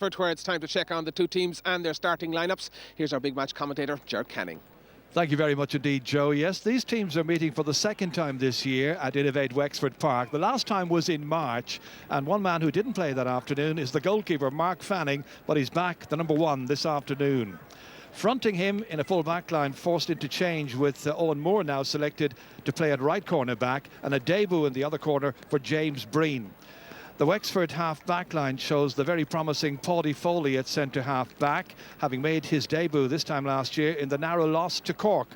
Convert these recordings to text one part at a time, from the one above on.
Where it's time to check on the two teams and their starting lineups. Here's our big match commentator, Ger Canning. Thank you very much indeed, Joe. Yes, these teams are meeting for the second time this year at Innovate Wexford Park. The last time was in March, and one man who didn't play that afternoon is the goalkeeper, Mark Fanning, but he's back, the number one, this afternoon. Fronting him in a full back line, forced into change with Owen Moore now selected to play at right corner back, and a debut in the other corner for James Breen. The Wexford half-back line shows the very promising Paddy Foley at centre-half-back, having made his debut this time last year in the narrow loss to Cork.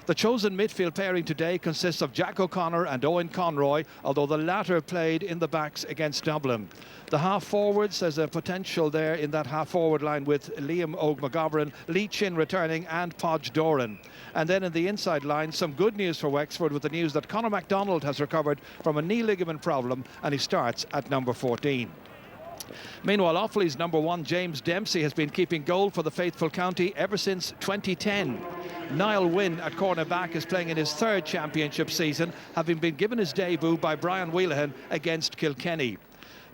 The chosen midfield pairing today consists of Jack O'Connor and Owen Conroy, although the latter played in the backs against Dublin. The half-forwards, there's a potential there in that half-forward line with Liam O'Mcgovern, Lee Chin returning and Podge Doran. And then in the inside line, some good news for Wexford with the news that Conor MacDonald has recovered from a knee ligament problem and he starts at number 14. Meanwhile, Offaly's number one, James Dempsey, has been keeping goal for the faithful county ever since 2010. Niall Wynne at cornerback is playing in his third championship season, having been given his debut by Brian Wheelahan against Kilkenny.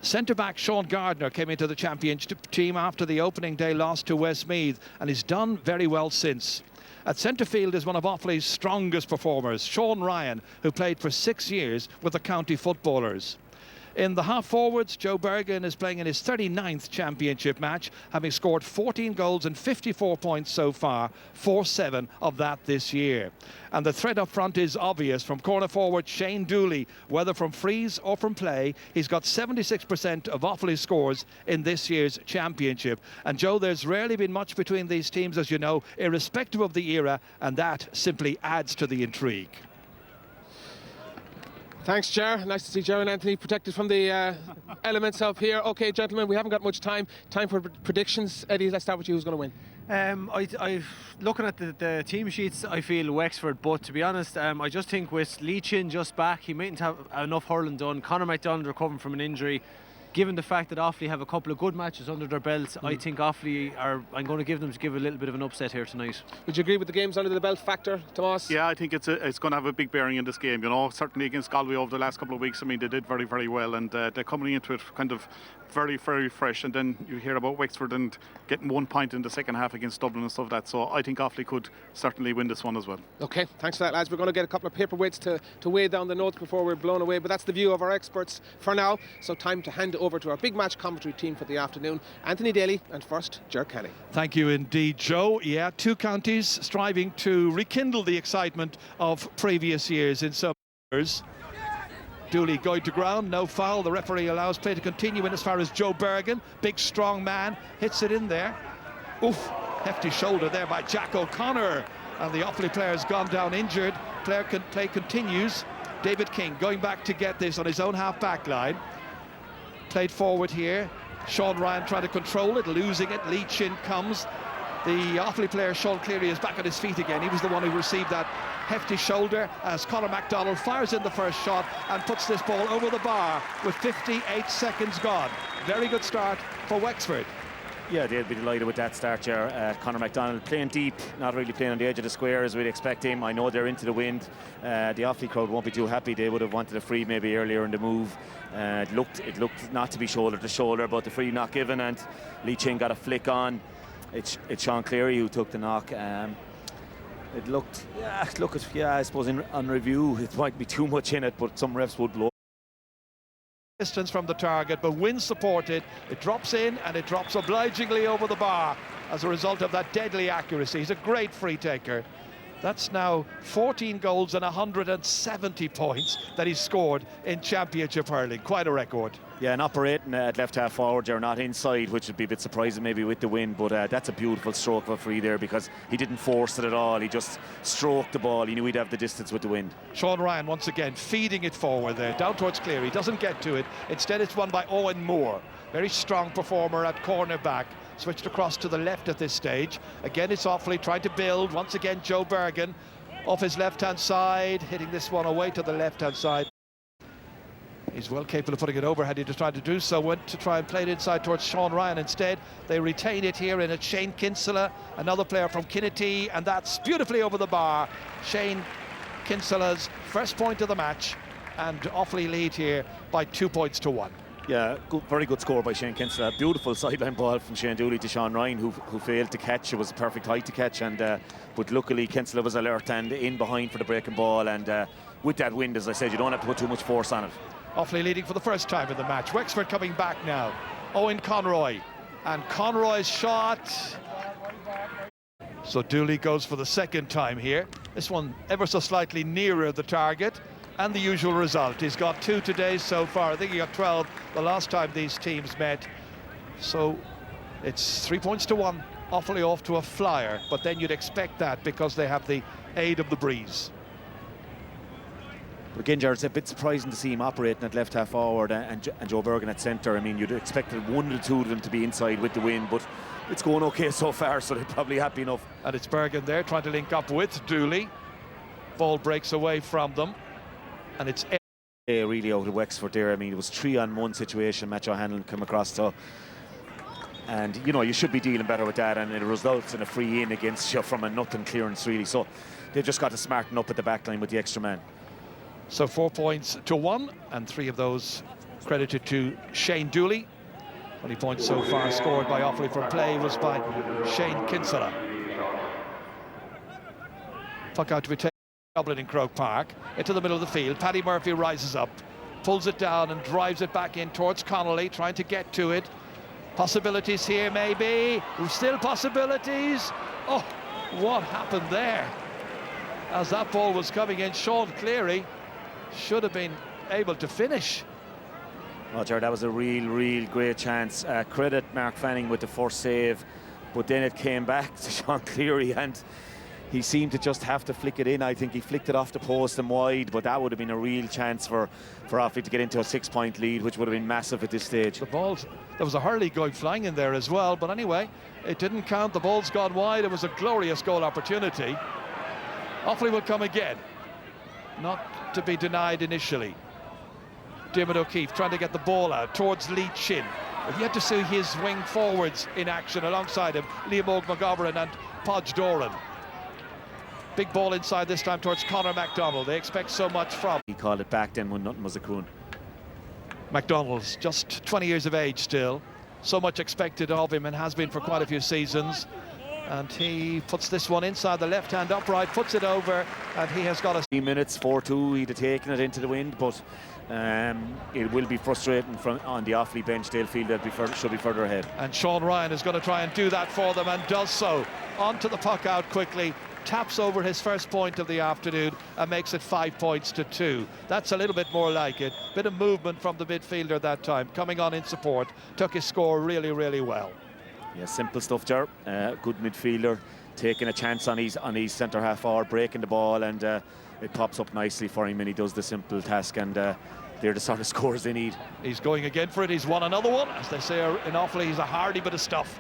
Centre-back Sean Gardner came into the championship team after the opening day loss to Westmeath and he's done very well since. At centre field is one of Offaly's strongest performers, Sean Ryan, who played for 6 years with the county footballers. In the half-forwards, Joe Bergen is playing in his 39th championship match, having scored 14 goals and 54 points so far, 4-7 of that this year. And the threat up front is obvious. From corner forward Shane Dooley, whether from frees or from play, he's got 76% of Offaly's scores in this year's championship. And Joe, there's rarely been much between these teams, as you know, irrespective of the era, and that simply adds to the intrigue. Thanks, Ger. Nice to see Ger and Anthony protected from the elements up here. OK, gentlemen, we haven't got much time. Time for predictions. Eddie, let's start with you. Who's going to win? Looking at the team sheets, I feel Wexford, but to be honest, I just think with Lee Chin just back, he mightn't have enough hurling done. Conor MacDonald recovering from an injury. Given the fact that Offaly have a couple of good matches under their belts, I think Offaly I'm going to give a little bit of an upset here tonight. Would you agree with the games under the belt factor, Tomas? Yeah, I think it's going to have a big bearing in this game. You know, certainly against Galway over the last couple of weeks. I mean, they did very, very well, and they're coming into it kind of very, very fresh. And then you hear about Wexford and getting 1 point in the second half against Dublin and stuff like that. So I think Offaly could certainly win this one as well. OK, thanks for that, lads. We're going to get a couple of paperweights to weigh down the notes before we're blown away. But that's the view of our experts for now. So time to hand it over to our big match commentary team for the afternoon. Anthony Daly and first, Ger Canning. Thank you indeed, Joe. Yeah, two counties striving to rekindle the excitement of previous years in some years. Dooley going to ground, no foul. The referee allows play to continue in as far as Joe Bergen. Big strong man, hits it in there. Oof, hefty shoulder there by Jack O'Connor. And the Offaly player's gone down injured. Play continues. David King going back to get this on his own half-back line. Played forward here. Sean Ryan trying to control it, losing it. Lee Chin comes. The Offaly player, Sean Cleary, is back on his feet again. He was the one who received that hefty shoulder as Conor MacDonald fires in the first shot and puts this ball over the bar with 58 seconds gone. Very good start for Wexford. Yeah, they'll be delighted with that start here. Conor MacDonald playing deep, not really playing on the edge of the square as we'd expect him. I know they're into the wind. The Offaly crowd won't be too happy. They would have wanted a free maybe earlier in the move. It looked not to be shoulder to shoulder, but the free not given, and Lee Chin got a flick on. It's Sean Cleary who took the knock. It looked, I suppose on review it might be too much in it, but some refs would blow. Distance from the target, but Wynne supported. It drops in and it drops obligingly over the bar as a result of that deadly accuracy. He's a great free taker. That's now 14 goals and 170 points that he's scored in championship hurling. Quite a record. Yeah, and operating at left half forward, they're not inside, which would be a bit surprising maybe with the wind, but that's a beautiful stroke of a free there because he didn't force it at all. He just stroked the ball. He knew he'd have the distance with the wind. Sean Ryan once again feeding it forward there, down towards Cleary. Doesn't get to it. Instead it's won by Owen Moore. Very strong performer at corner back. Switched across to the left at this stage. Again, it's Offaly trying to build. Once again, Joe Bergen off his left-hand side, hitting this one away to the left-hand side. He's well capable of putting it over had he just tried to do so. Went to try and play it inside towards Sean Ryan. Instead, they retain it here in it's Shane Kinsella, another player from Kinnitty, and that's beautifully over the bar. Shane Kinsella's first point of the match, and Offaly lead here by 2 points to 1. Yeah, very good score by Shane Kinsella. Beautiful sideline ball from Shane Dooley to Sean Ryan, who failed to catch. It was a perfect height to catch, and but luckily Kinsella was alert and in behind for the breaking ball. And with that wind, as I said, you don't have to put too much force on it. Offaly leading for the first time in the match. Wexford coming back now. Owen Conroy, and Conroy's shot. So Dooley goes for the second time here. This one ever so slightly nearer the target. And the usual result. He's got 2 today so far. I think he got 12 the last time these teams met. So it's 3 points to 1. Offaly off to a flyer, but then you'd expect that because they have the aid of the breeze. Again, Jared, it's a bit surprising to see him operating at left half forward and Joe Bergen at centre. I mean, you'd expected 1 or 2 of them to be inside with the wind, but it's going okay so far, so they're probably happy enough. And it's Bergen there trying to link up with Dooley. Ball breaks away from them. And it's really out of Wexford there. I mean, it was 3-on-1 situation. Matt O'Hanlon come across to, and you know, you should be dealing better with that, and it results in a free in against you from a nothing clearance, really. So they've just got to smarten up at the back line with the extra man. So 4 points to 1, and 3 of those credited to Shane Dooley. 20 points so far scored by Offaly from play was by Shane Kinsella. Puck out to be taken. Dublin in Croke Park, into the middle of the field. Paddy Murphy rises up, pulls it down and drives it back in towards Connolly, trying to get to it. Possibilities here, maybe. Still possibilities. Oh, what happened there? As that ball was coming in, Sean Cleary should have been able to finish. Roger, that was a real great chance. Credit Mark Fanning with the first save, but then it came back to Sean Cleary, and he seemed to just have to flick it in. I think he flicked it off the post and wide, but that would have been a real chance for Offaly to get into a 6-point lead, which would have been massive at this stage. The balls, there was a Hurling going flying in there as well, but anyway, it didn't count. The ball's gone wide. It was a glorious goal opportunity. Offaly will come again, not to be denied initially. Diarmuid O'Keefe trying to get the ball out towards Lee Chin. We've yet to see his wing forwards in action alongside him, Liam McGovern and Podge Doran. Big ball inside this time towards Conor MacDonald. They expect so much from. He called it back then when nothing was a coon. MacDonald's just 20 years of age still. So much expected of him and has been for quite a few seasons. And he puts this one inside the left-hand upright, puts it over, and he has got a 3 minutes, 4-2. He'd have taken it into the wind, but it will be frustrating on the Offaly bench. They'll feel that should be further ahead. And Sean Ryan is going to try and do that for them, and does so. Onto the puck out quickly. Taps over his first point of the afternoon and makes it 5 points to 2. That's a little bit more like it. Bit of movement from the midfielder that time, coming on in support. Took his score really well. Yeah, simple stuff, Jar. Good midfielder, taking a chance on his centre half forward, breaking the ball, and it pops up nicely for him, and he does the simple task, and they're the sort of scores they need. He's going again for it. He's won another one. As they say in Offaly, he's a hardy bit of stuff.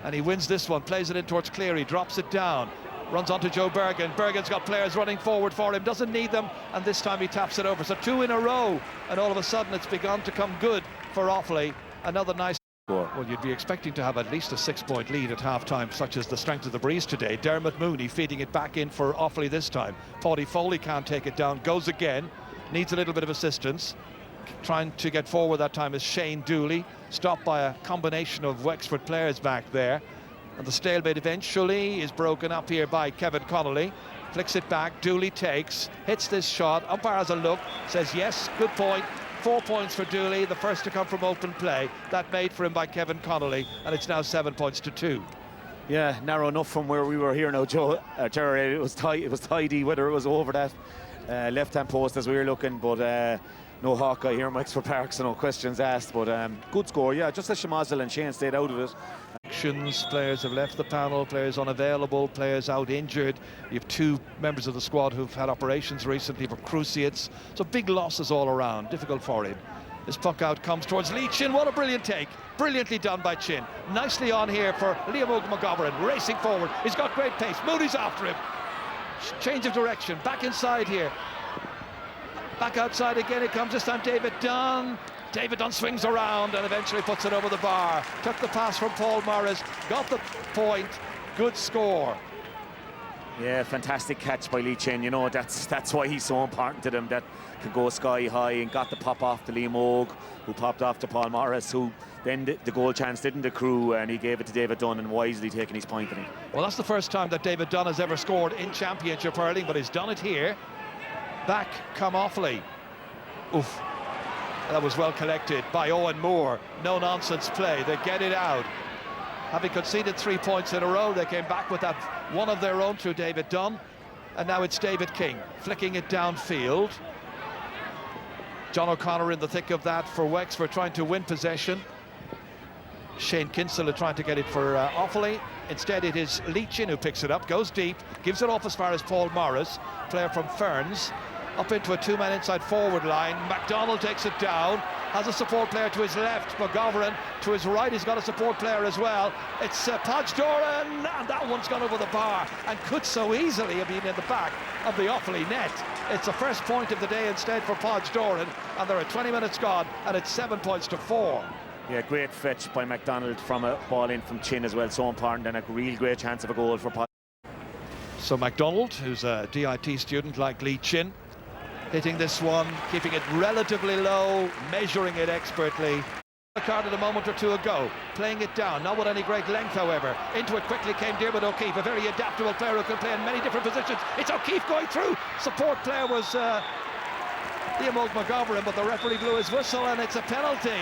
And he wins this one, plays it in towards Cleary, drops it down. Runs on to Joe Bergen. Bergen's got players running forward for him, doesn't need them, and this time he taps it over. So 2 in a row, and all of a sudden it's begun to come good for Offaly. Another nice score. Well, you'd be expecting to have at least a 6-point lead at half-time, such as the strength of the breeze today. Dermot Mooney feeding it back in for Offaly this time. Paddy Foley can't take it down, goes again, needs a little bit of assistance. Trying to get forward that time is Shane Dooley, stopped by a combination of Wexford players back there. And the stalemate eventually is broken up here by Kevin Connolly. Flicks it back, Dooley takes, hits this shot, umpire has a look, says yes, good point. 4 points for Dooley, the first to come from open play. That made for him by Kevin Connolly, and it's now 7 points to 2. Yeah, narrow enough from where we were here now, Joe. Jerry, it was tidy, whether it was over that left-hand post as we were looking, but no Hawkeye here in Wexford Park, so no questions asked, but good score, yeah, just as Shamazel and Shane stayed out of it. Actions, players have left the panel, players unavailable, players out injured. You have 2 members of the squad who've had operations recently for cruciates, so big losses all around, difficult for him. This puck out comes towards Lee Chin. What a brilliant take, brilliantly done by Chin. Nicely on here for Liam McGovern, racing forward, he's got great pace, Moody's after him. Change of direction, back inside here. Back outside again it comes, this time David Dunn. David Dunn swings around and eventually puts it over the bar. Took the pass from Paul Morris, got the point, good score. Yeah, fantastic catch by Lee Chin. You know, that's why he's so important to them. That can go sky high, and got the pop off to Liam Ogue, who popped off to Paul Morris, who then the goal chance didn't accrue, and he gave it to David Dunn, and wisely taking his point. I think. Well, that's the first time that David Dunn has ever scored in Championship hurling, but he's done it here. Back come Offaly. Oof. That was well collected by Owen Moore. No nonsense play. They get it out. Having conceded 3 points in a row, they came back with that one of their own through David Dunn. And now it's David King flicking it downfield. John O'Connor in the thick of that for Wexford, trying to win possession. Shane Kinsella trying to get it for Offaly. Instead it is Leachin who picks it up, goes deep, gives it off as far as Paul Morris, player from Ferns, up into a two-man inside forward line. MacDonald takes it down, has a support player to his left. McGovern to his right, he's got a support player as well. It's Podge Doran, and that one's gone over the bar and could so easily have been in the back of the Offaly net. It's the first point of the day instead for Podge Doran, and there are 20 minutes gone, and it's 7 points to 4. Yeah, great fetch by MacDonald from a ball in from Chin as well, so important, and a real great chance of a goal for Podge. So MacDonald, who's a DIT student like Lee Chin, hitting this one, keeping it relatively low, measuring it expertly. A card a moment or two ago, playing it down, not with any great length, however. Into it quickly came Diarmuid O'Keefe, a very adaptable player who can play in many different positions. It's O'Keefe going through. Support player was Liam Ogue McGovern, but the referee blew his whistle, and it's a penalty.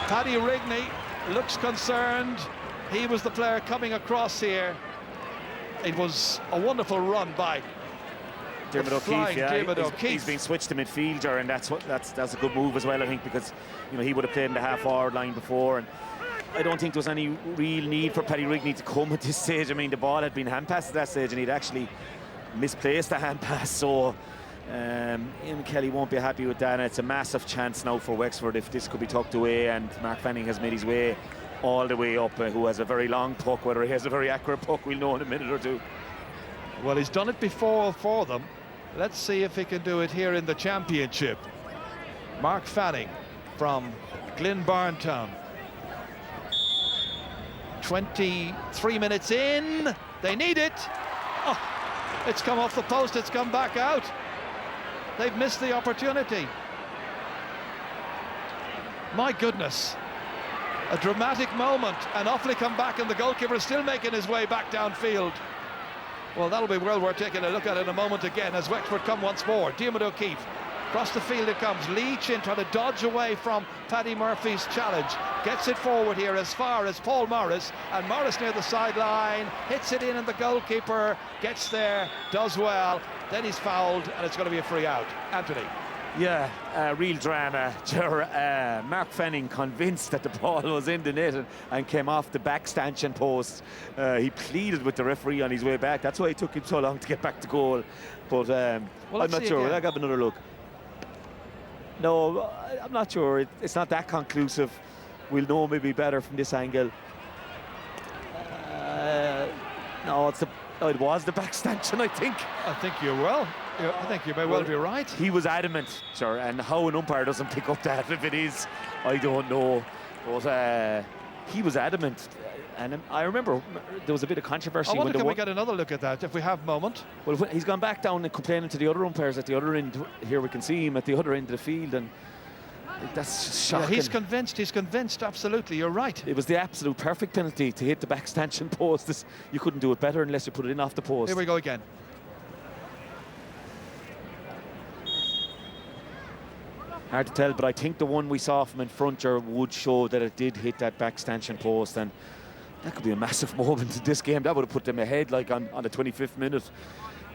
Paddy Rigney looks concerned. He was the player coming across here. It was a wonderful run by Diarmuid O'Keefe. Yeah, Diarmuid O'Keefe. He's been switched to midfielder, and that's a good move as well, I think, because you know he would have played in the half-forward line before, and I don't think there was any real need for Paddy Rigney to come at this stage. I mean, the ball had been hand-passed at that stage, and he'd actually misplaced the hand-pass, so Ian Kelly won't be happy with that, and it's a massive chance now for Wexford if this could be tucked away, and Mark Fanning has made his way all the way up, who has a very long puck. Whether he has a very accurate puck, we'll know in a minute or two. Well, he's done it before for them. Let's see if he can do it here in the Championship. Mark Fanning from Glenbarntown. 23 minutes in. They need it. Oh, it's come off the post. It's come back out. They've missed the opportunity. My goodness. A dramatic moment, and Offaly come back, and the goalkeeper is still making his way back downfield. Well, that'll be well worth taking a look at in a moment again as Wexford come once more. Diarmuid O'Keefe, across the field it comes. Lee Chin trying to dodge away from Paddy Murphy's challenge. Gets it forward here as far as Paul Morris, and Morris near the sideline, hits it in, and the goalkeeper gets there, does well. Then he's fouled, and it's going to be a free out. Anthony. Yeah, real drama. Mark Fanning convinced that the ball was in the net and came off the back stanchion post. He pleaded with the referee on his way back. That's why it took him so long to get back to goal. But I'm not sure. I'll have another look. No, I'm not sure. It's not that conclusive. We'll know maybe better from this angle. No, it was the back stanchion, I think. I think you're well. I think you may well be right. He was adamant, sure, and how an umpire doesn't pick up that, if it is, I don't know. But he was adamant, and I remember there was a bit of controversy. I wonder, can we get another look at that if we have a moment? Well, he's gone back down and complaining to the other umpires at the other end. Here we can see him at the other end of the field, and that's shocking. Yeah, he's convinced, absolutely, you're right. It was the absolute perfect penalty to hit the back stanchion post. You couldn't do it better unless you put it in off the post. Here we go again. Hard to tell, but I think the one we saw from in front here would show that it did hit that back stanchion post, and that could be a massive moment in this game. That would have put them ahead, like on the 25th minute.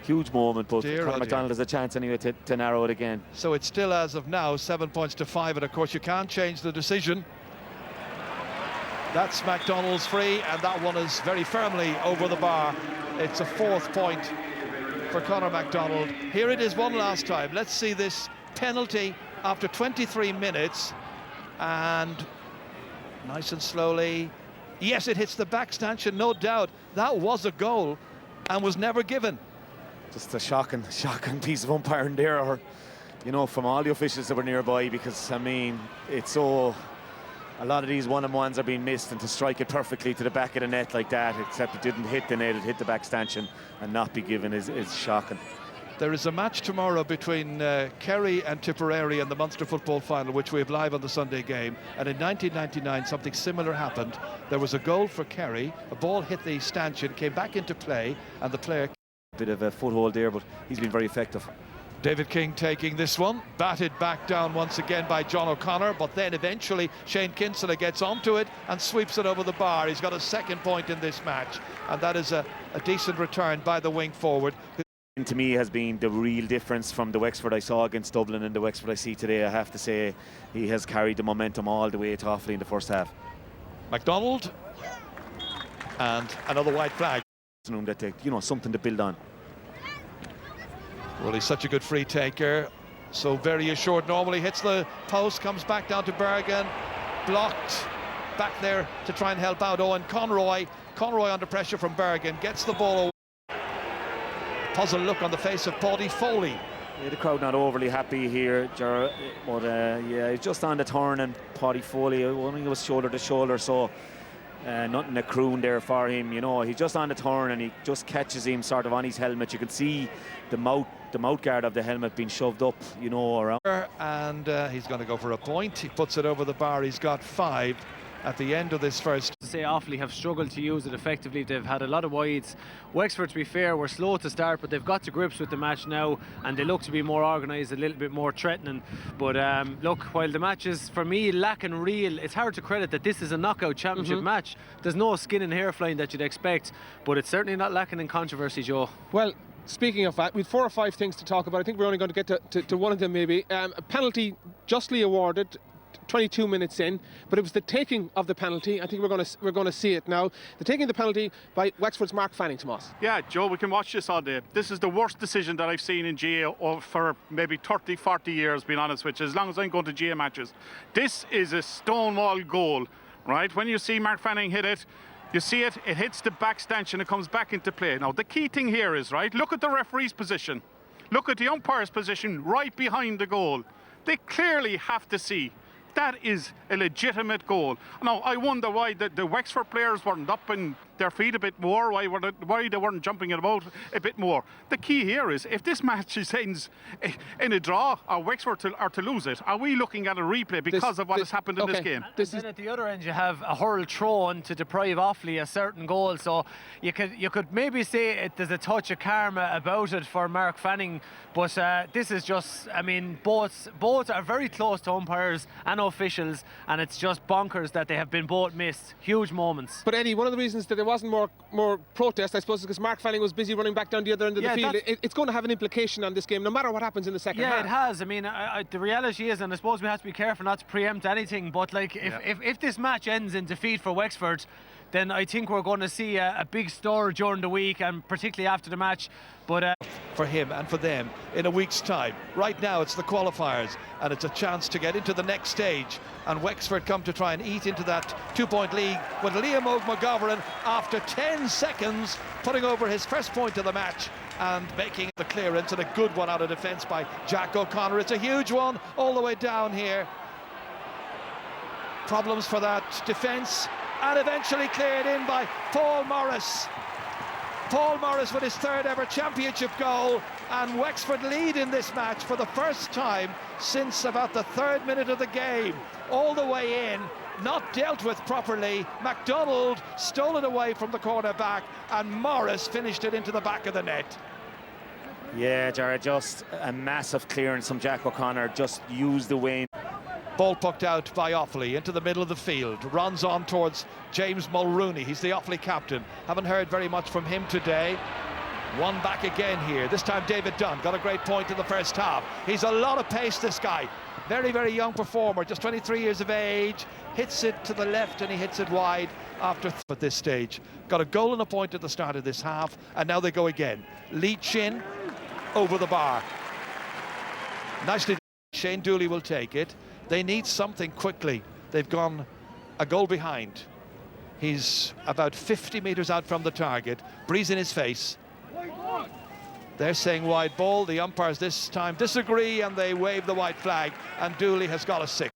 Huge moment, but Conor MacDonald has a chance anyway to narrow it again. So it's still, as of now, 7 points to 5, and of course you can't change the decision. That's MacDonald's free, and that one is very firmly over the bar. It's a 4th point for Conor MacDonald. Here it is one last time. Let's see this penalty after 23 minutes, and nice and slowly, yes, it hits the back stanchion, no doubt. That was a goal and was never given. Just a shocking piece of umpiring there, or, you know, from all the officials that were nearby, because I mean, it's so A lot of these one-on-ones are being missed, and to strike it perfectly to the back of the net like that, except it didn't hit the net, it hit the back stanchion and not be given is shocking. There is a match tomorrow between Kerry and Tipperary in the Munster football final, which we have live on the Sunday game. And in 1999, something similar happened. There was a goal for Kerry, a ball hit the stanchion, came back into play, and the player... Bit of a foothold there, but he's been very effective. David King taking this one, batted back down once again by John O'Connor, but then eventually Shane Kinsella gets onto it and sweeps it over the bar. He's got a second point in this match, and that is a decent return by the wing forward. To me has been the real difference from the Wexford I saw against Dublin and the Wexford I see today. I have to say he has carried the momentum all the way to Offaly in the first half. MacDonald, and another white flag. That they, something to build on. Well, he's such a good free taker, so very assured. Normally hits the post, comes back down to Bergen, blocked back there to try and help out Owen Conroy. Conroy under pressure from Bergen, gets the ball away. Puzzled look on the face of Paddy Foley. Yeah, the crowd not overly happy here, Ger, but yeah, he's just on the turn, and Paddy Foley, I think it was shoulder to shoulder, so nothing a croon there for him. He's just on the turn and he just catches him sort of on his helmet. You can see the mouth guard of the helmet being shoved up, around. And he's going to go for a point. He puts it over the bar. He's got 5 at the end of this first. To say Offaly have struggled to use it effectively. They've had a lot of wides. Wexford, to be fair, were slow to start, but they've got to grips with the match now, and they look to be more organised, a little bit more threatening. But look, while the match is, for me, lacking real, it's hard to credit that this is a knockout championship match. There's no skin and hair flying that you'd expect, but it's certainly not lacking in controversy, Joe. Well, speaking of that, we've 4 or 5 things to talk about. I think we're only going to get to one of them maybe. A penalty justly awarded 22 minutes in, but it was the taking of the penalty. I think we're going to see it now. The taking of the penalty by Wexford's Mark Fanning, Tomas. Yeah, Joe, we can watch this all day. This is the worst decision that I've seen in GA for maybe 30, 40 years, being honest with you, as long as I'm going to GA matches. This is a stonewall goal, right? When you see Mark Fanning hit it, you see it hits the back stanchion, it comes back into play. Now, the key thing here is, right, look at the referee's position. Look at the umpire's position right behind the goal. They clearly have to see that is a legitimate goal. Now, I wonder why the Wexford players weren't up in their feet a bit more, why they weren't jumping it about a bit more. The key here is, if this match ends in a draw, or Wexford are to lose it, are we looking at a replay because of what has happened in this game? Then at the other end, you have a hurl throw-in to deprive Offaly a certain goal, so you could maybe say there's a touch of karma about it for Mark Fanning, but this is just, I mean, both are very close to umpires and officials, and it's just bonkers that they have been both missed. Huge moments. But Eddie, one of the reasons that there wasn't more protest, I suppose, is because Mark Fanning was busy running back down the other end of the field. It's going to have an implication on this game, no matter what happens in the second half. Yeah, it has. I mean, the reality is, and I suppose we have to be careful not to preempt anything, but like if this match ends in defeat for Wexford, then I think we're going to see a big stir during the week, and particularly after the match. But for him and for them in a week's time. Right now it's the qualifiers, and it's a chance to get into the next stage, and Wexford come to try and eat into that 2-point lead with Liam McGovern, after 10 seconds, putting over his first point of the match and making the clearance, and a good one out of defence by Jack O'Connor. It's a huge one all the way down here. Problems for that defence, and eventually cleared in by Paul Morris. Paul Morris with his 3rd ever championship goal, and Wexford lead in this match for the first time since about the 3rd minute of the game. All the way in, not dealt with properly. MacDonald stole it away from the corner back, and Morris finished it into the back of the net. Yeah, Jared, just a massive clearance from Jack O'Connor, just used the wind. Ball pucked out by Offaly into the middle of the field. Runs on towards James Mulrooney. He's the Offaly captain. Haven't heard very much from him today. One back again here. This time David Dunn got a great point in the first half. He's a lot of pace, this guy. Very, very young performer, just 23 years of age. Hits it to the left and he hits it wide after at this stage. Got a goal and a point at the start of this half, and now they go again. Leach in over the bar. Nicely done. Shane Dooley will take it. They need something quickly. They've gone a goal behind. He's about 50 metres out from the target. Breeze in his face. They're saying wide ball. The umpires this time disagree, and they wave the white flag, and Dooley has got a 6.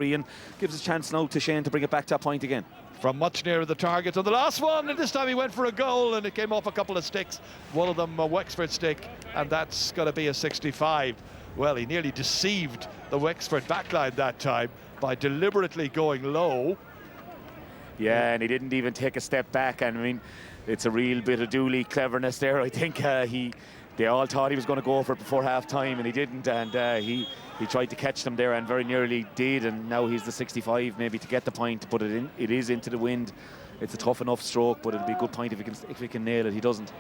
And gives a chance now to Shane to bring it back to a point again. From much nearer the target on the last one, and this time he went for a goal and it came off a couple of sticks, one of them a Wexford stick, and that's going to be a 65. Well, he nearly deceived the Wexford backline that time by deliberately going low. Yeah, and he didn't even take a step back, and I mean, it's a real bit of Dooley cleverness there. I think they all thought he was going to go for it before half-time, and he didn't, and he tried to catch them there and very nearly did, and now he's the 65 maybe to get the point, but it is into the wind. It's a tough enough stroke, but it'll be a good point if he can nail it. He doesn't.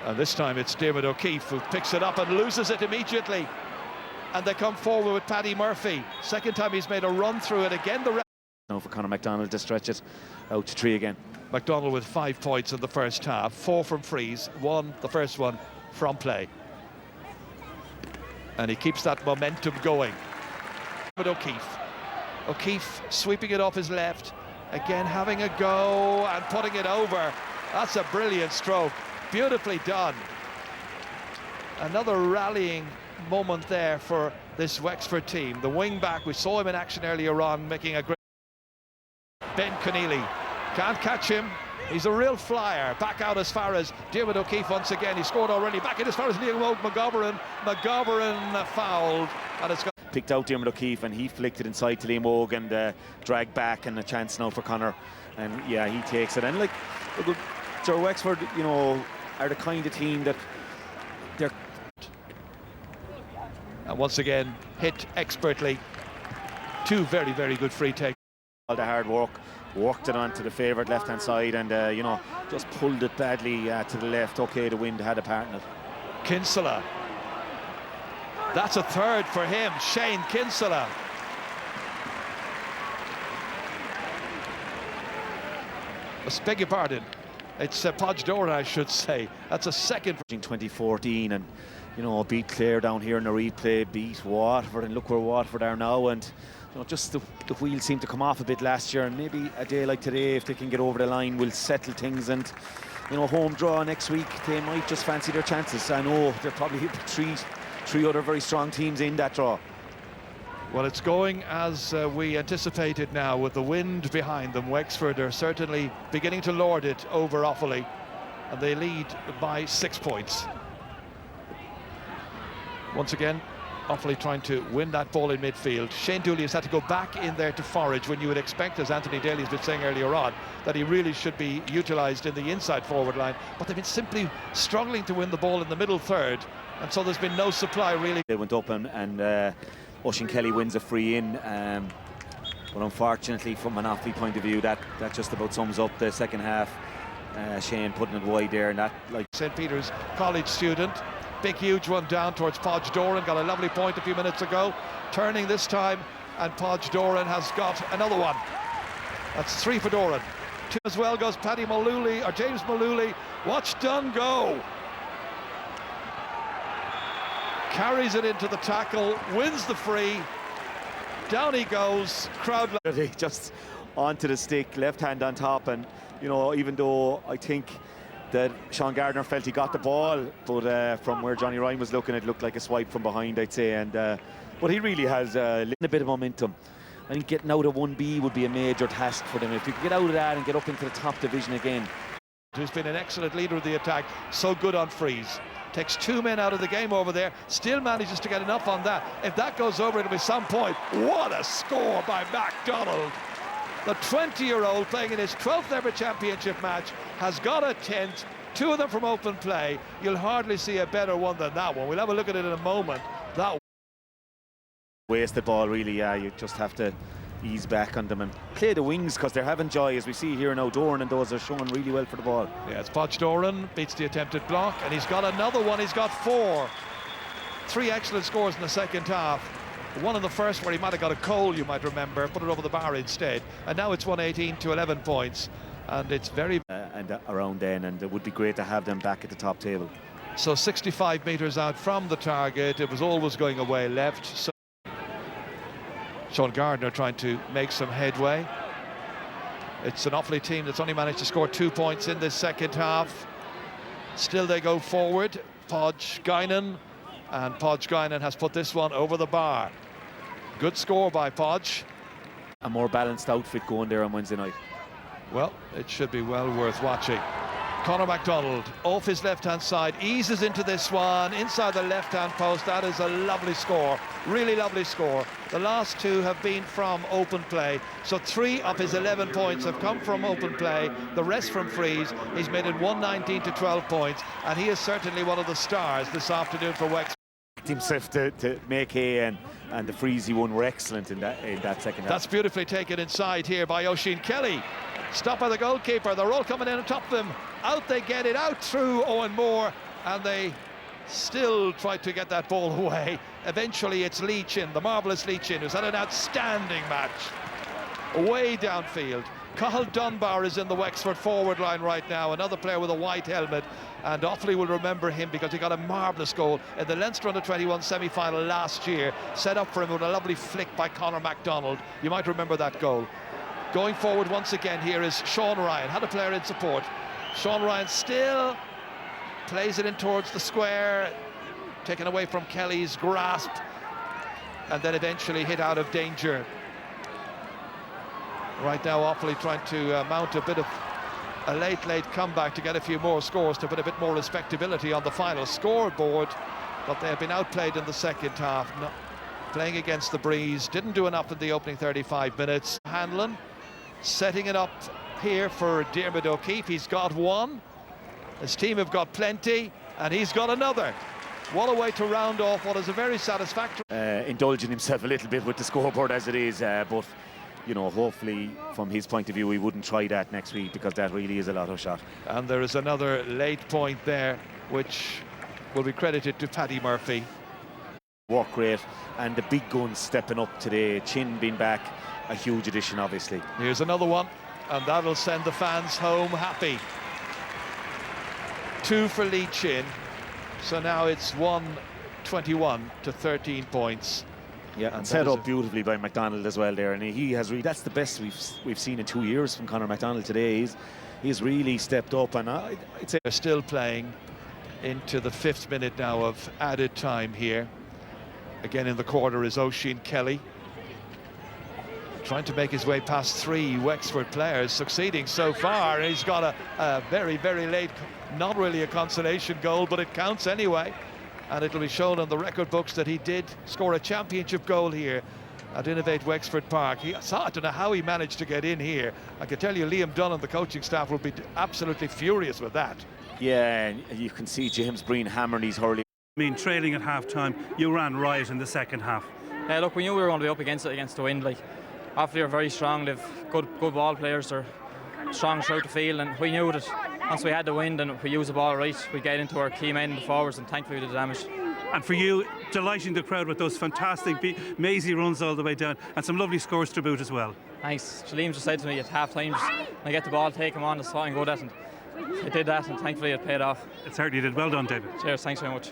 And this time it's Diarmuid O'Keefe who picks it up and loses it immediately, and they come forward with Paddy Murphy. Second time he's made a run through it again. Now for Conor McDonald to stretch it out to 3 again. McDonald with 5 points in the first half, 4 from frees, 1, the first one, from play. And he keeps that momentum going. But O'Keefe sweeping it off his left, again having a go and putting it over. That's a brilliant stroke, beautifully done. Another rallying moment there for this Wexford team. The wing back, we saw him in action earlier on, making a great... Ben Keneally can't catch him. He's a real flyer. Back out as far as Diarmuid O'Keefe once again. He scored already. Back in as far as Liam McGovern. McGovern fouled, and it's got picked out Diarmuid O'Keefe, and he flicked it inside to Liam Og and dragged back, and a chance now for Conor. And yeah, he takes it. And like, so Wexford, you know, are the kind of team that they're. And once again, hit expertly. 2 very, very good free takes. All the hard work, worked it onto the favoured left-hand side, and you know, just pulled it badly to the left. Okay, the wind had a part in it. Kinsella. That's a third for him, Shane Kinsella. Beg your pardon. It's Podge Doran, I should say. That's a second. In 2014, and you know, beat Clare down here in the replay, beat Waterford, and look where Waterford are now. And you know, just the wheels seem to come off a bit last year, and maybe a day like today, if they can get over the line, will settle things. And you know, home draw next week, they might just fancy their chances. I know they're probably three other very strong teams in that draw. Well, it's going as we anticipated now, with the wind behind them. Wexford are certainly beginning to lord it over Offaly, and they lead by 6 points. Once again, Offaly trying to win that ball in midfield. Shane Dooley has had to go back in there to forage, when you would expect, as Anthony Daly's been saying earlier on, that he really should be utilised in the inside forward line. But they've been simply struggling to win the ball in the middle third, and so there's been no supply really. They went up and Oisín Kelly wins a free in, but unfortunately from an Offaly point of view, that just about sums up the second half. Shane putting it wide there, and that, like St. Peter's college student, big huge one down towards Podge Doran, got a lovely point a few minutes ago, turning this time, and Podge Doran has got another one. That's 3 for Doran. 2 as well goes Paddy Mullooly, or James Mullooly. Watch Dunn go. Carries it into the tackle, wins the free, down he goes, crowd just onto the stick, left hand on top. And you know, even though I think that Sean Gardner felt he got the ball, but from where Johnny Ryan was looking, it looked like a swipe from behind, I'd say. And but he really has a bit of momentum. I think getting out of 1B would be a major task for them. If you could get out of that and get up into the top division again. Who's been an excellent leader of the attack, so good on frees. Takes 2 men out of the game over there, still manages to get enough on that. If that goes over, it'll be some point. What a score by MacDonald. The 20-year-old playing in his 12th ever championship match has got a 10th, 2 of them from open play. You'll hardly see a better one than that one. We'll have a look at it in a moment. That wasted ball, really. You just have to ease back on them and play the wings, because they're having joy, as we see here now. Doran and those are showing really well for the ball. Yeah, it's Podge Doran beats the attempted block, and he's got another one. He's got 4. 3 excellent scores in the second half. One in the first where he might have got a goal, you might remember, put it over the bar instead. And now it's 118 to 11 points, and it's very and around then, and it would be great to have them back at the top table. So 65 metres out from the target, it was always going away left. So Sean Gardner trying to make some headway. It's an Offaly team that's only managed to score 2 points in this second half. Still they go forward. Podge Guinan, and Podge Guinan has put this one over the bar. Good score by Podge. A more balanced outfit going there on Wednesday night. Well, it should be well worth watching. Conor MacDonald off his left-hand side, eases into this one, inside the left-hand post. That is a lovely score, really lovely score. The last two have been from open play, so 3 of his 11 points have come from open play, the rest from frees. He's made it 119 to 12 points, and he is certainly one of the stars this afternoon for Wexford. Himself to make hay, and the frees he won were excellent in that second half. That's beautifully taken inside here by Oisin Kelly. Stop by the goalkeeper. They're all coming in on top of them. Out they get it, out through Owen Moore, and they still try to get that ball away. Eventually it's Lee Chin, the marvellous Lee Chin, who's had an outstanding match. Way downfield. Cathal Dunbar is in the Wexford forward line right now, another player with a white helmet, and Offaly will remember him because he got a marvellous goal in the Leinster Under-21 semi-final last year, set up for him with a lovely flick by Conor MacDonald. You might remember that goal. Going forward once again here is Sean Ryan, had a player in support. Sean Ryan still plays it in towards the square, taken away from Kelly's grasp, and then eventually hit out of danger. Right now Offaly trying to mount a bit of a late comeback to get a few more scores, to put a bit more respectability on the final scoreboard, but they have been outplayed in the second half. Playing against the breeze, didn't do enough in the opening 35 minutes. Hanlon setting it up here for Diarmuid O'Keefe. He's got one, his team have got plenty, and he's got another. What a way to round off what is a very satisfactory... Indulging himself a little bit with the scoreboard as it is, but you know, hopefully from his point of view he wouldn't try that next week, because that really is a lotto shot. And there is another late point there which will be credited to Paddy Murphy. Work rate, and the big guns stepping up today. Chin being back, a huge addition obviously. Here's another one, and that'll send the fans home happy. 2 for Lee Chin, so now it's 121 to 13 points. Yeah, and set up beautifully by MacDonald as well there, and he has really, that's the best we've seen in 2 years from Conor MacDonald today. He's really stepped up, and I'd say they're still playing into the 5th minute now of added time here. Again in the corner is Oisin Kelly, trying to make his way past 3 Wexford players, succeeding so far. He's got a very, very late, not really a consolation goal, but it counts anyway. And it'll be shown on the record books that he did score a championship goal here at Innovate Wexford Park. I don't know how he managed to get in here. I can tell you Liam Dunn and the coaching staff will be absolutely furious with that. Yeah, and you can see James Breen hammering these hurling. I mean, trailing at half-time, you ran riot in the second half. Yeah, look, we knew we were going to be up against the wind. Like, Offaly are very strong. They've good ball players. They're strong throughout the field, and we knew that once we had the wind and we used the ball right, we get into our key men, the forwards, and thankfully we did the damage. And for you, delighting the crowd with those fantastic mazy runs all the way down, and some lovely scores to boot as well. Thanks. Shaleem just said to me at half-time, I get the ball, take him on, that's what I'm good at, and I did that, and thankfully it paid off. It certainly did. Well done, David. Cheers, thanks very much.